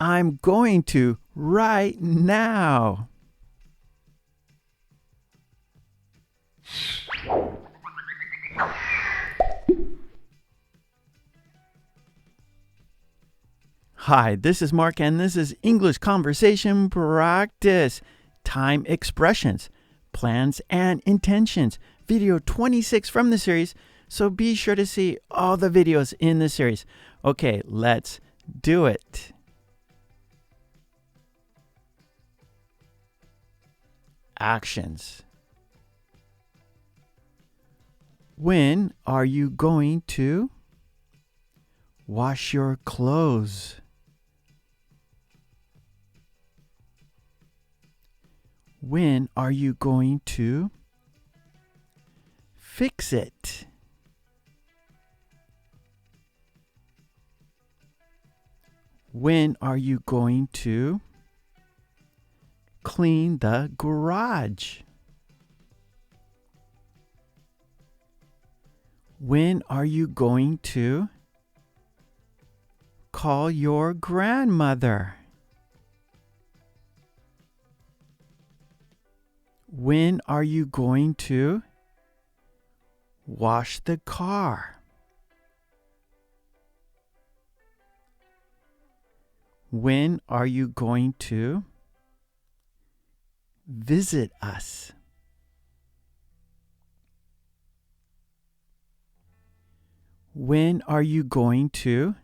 I'm going to right now. Hi, this is Mark, and this is English Conversation Practice. Time expressions, plans and intentions. Video 26 from the series, so be sure to see all the videos in the series. Okay, let's do it. Actions. When are you going to wash your clothes? When are you going to fix it? When are you going to clean the garage? When are you going to call your grandmother? When are you going to wash the car? When are you going to visit us? When are you going to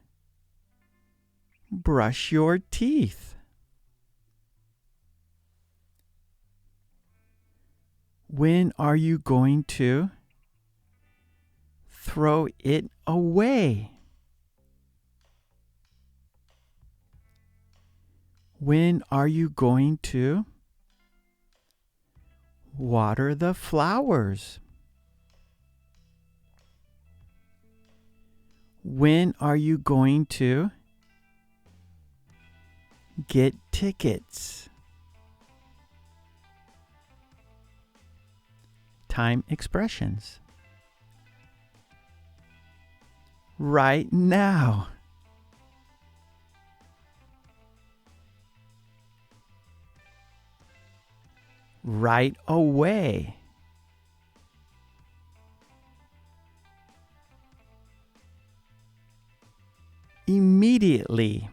brush your teeth? When are you going to throw it away? When are you going to water the flowers? When are you going to get tickets? Time expressions. Right now. Right away. Immediately.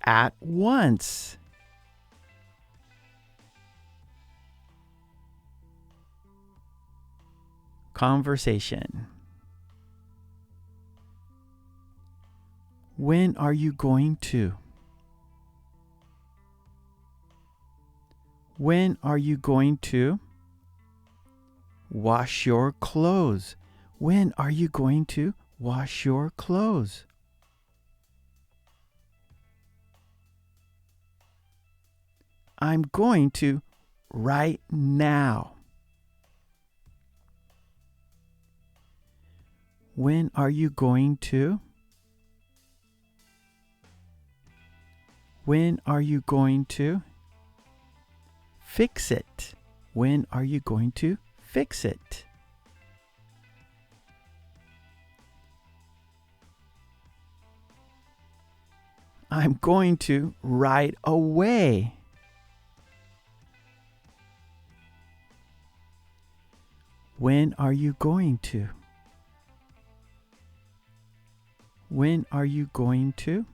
At once. Conversation. When are you going to? When are you going to wash your clothes? When are you going to wash your clothes? I'm going to right now. When are you going to? When are you going to fix it? When are you going to fix it? I'm going to right away. When are you going to? When are you going to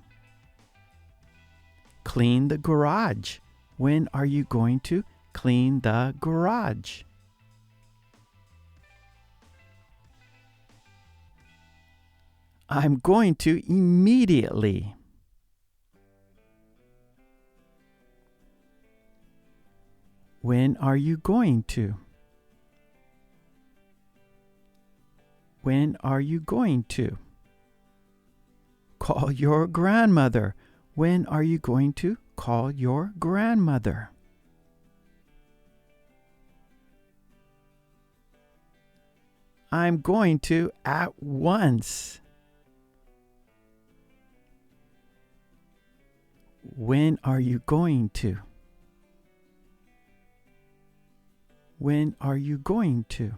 clean the garage? When are you going to clean the garage? I'm going to immediately. When are you going to? When are you going to call your grandmother? When are you going to call your grandmother? I'm going to at once. When are you going to? When are you going to?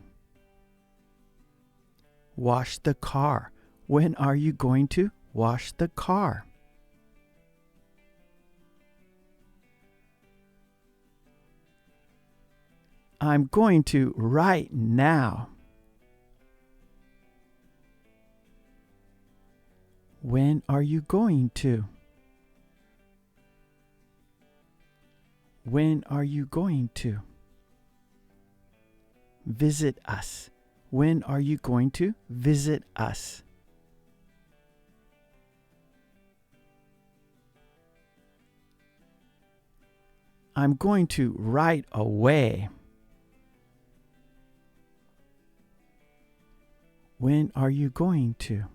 wash the car? When are you going to wash the car? I'm going to right now. When are you going to? When are you going to? Visit us. When are you going to visit us? I'm going to right away. When are you going to?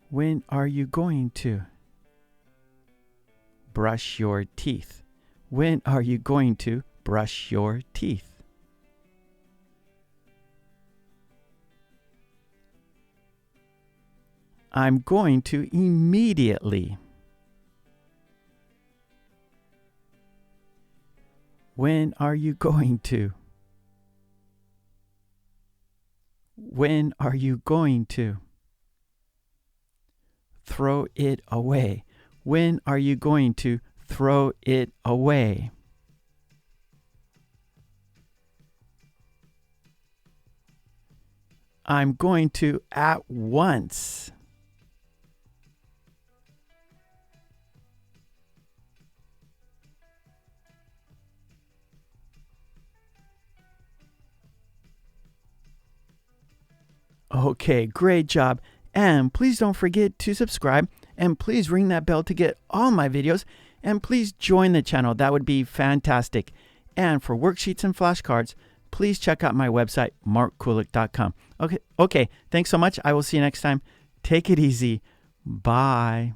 When are you going to? Brush your teeth. When are you going to brush your teeth? I'm going to immediately. When are you going to? When are you going to? Throw it away. When are you going to throw it away? I'm going to at once. Okay, great job. And please don't forget to subscribe, and please ring that bell to get all my videos, and please join the channel. That would be fantastic. And for worksheets and flashcards, please check out my website, markkulek.com. Okay, thanks so much. I will see you next time. Take it easy. Bye.